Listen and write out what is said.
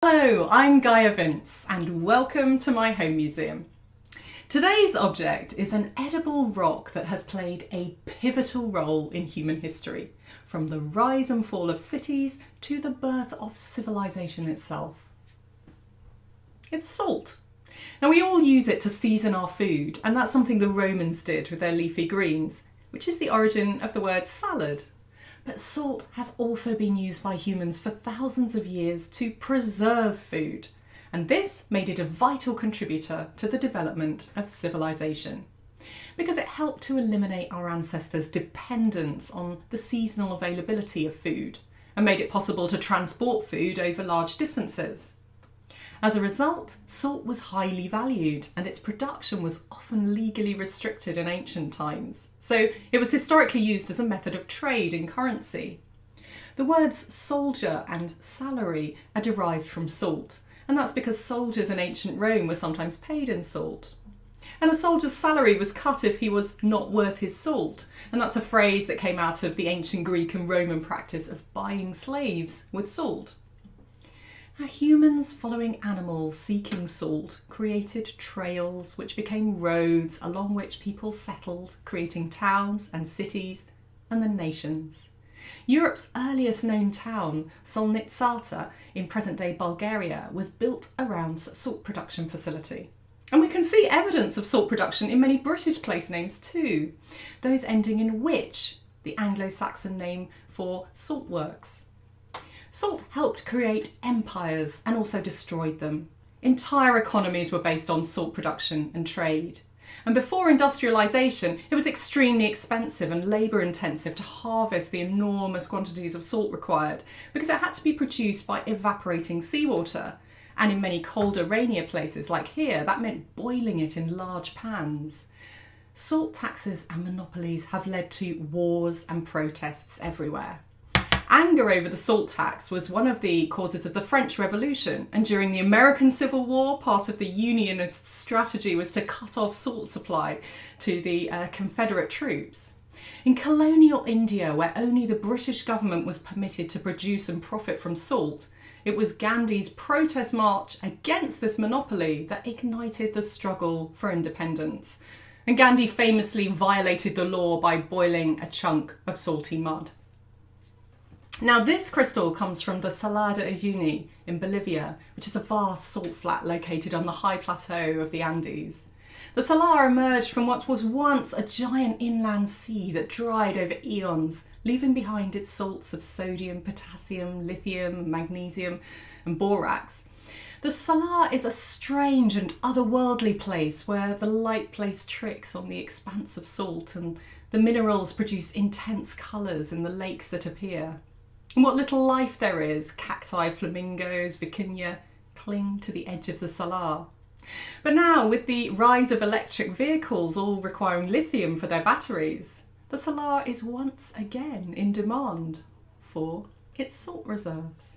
Hello, I'm Gaia Vince and welcome to my home museum. Today's object is an edible rock that has played a pivotal role in human history, from the rise and fall of cities to the birth of civilization itself. It's salt. Now we all use it to season our food, and that's something the Romans did with their leafy greens, which is the origin of the word salad. But salt has also been used by humans for thousands of years to preserve food, and this made it a vital contributor to the development of civilization, because it helped to eliminate our ancestors' dependence on the seasonal availability of food and made it possible to transport food over large distances. As a result, salt was highly valued and its production was often legally restricted in ancient times. So it was historically used as a method of trade in currency. The words soldier and salary are derived from salt, and that's because soldiers in ancient Rome were sometimes paid in salt. And a soldier's salary was cut if he was not worth his salt, and that's a phrase that came out of the ancient Greek and Roman practice of buying slaves with salt. Now, humans following animals seeking salt created trails which became roads along which people settled, creating towns and cities and then nations. Europe's earliest known town, Solnitsata, in present-day Bulgaria, was built around a salt production facility. And we can see evidence of salt production in many British place names too, those ending in wich, the Anglo-Saxon name for salt works. Salt helped create empires and also destroyed them. Entire economies were based on salt production and trade. And before industrialisation, it was extremely expensive and labour-intensive to harvest the enormous quantities of salt required, because it had to be produced by evaporating seawater. And in many colder, rainier places like here, that meant boiling it in large pans. Salt taxes and monopolies have led to wars and protests everywhere. Anger over the salt tax was one of the causes of the French Revolution, and during the American Civil War, part of the Unionist strategy was to cut off salt supply to the Confederate troops. In colonial India, where only the British government was permitted to produce and profit from salt, it was Gandhi's protest march against this monopoly that ignited the struggle for independence. And Gandhi famously violated the law by boiling a chunk of salty mud. Now this crystal comes from the Salar de Uyuni in Bolivia, which is a vast salt flat located on the high plateau of the Andes. The salar emerged from what was once a giant inland sea that dried over eons, leaving behind its salts of sodium, potassium, lithium, magnesium and borax. The salar is a strange and otherworldly place where the light plays tricks on the expanse of salt and the minerals produce intense colours in the lakes that appear. And what little life there is, cacti, flamingos, vicuña, cling to the edge of the salar. But now, with the rise of electric vehicles all requiring lithium for their batteries, the salar is once again in demand for its salt reserves.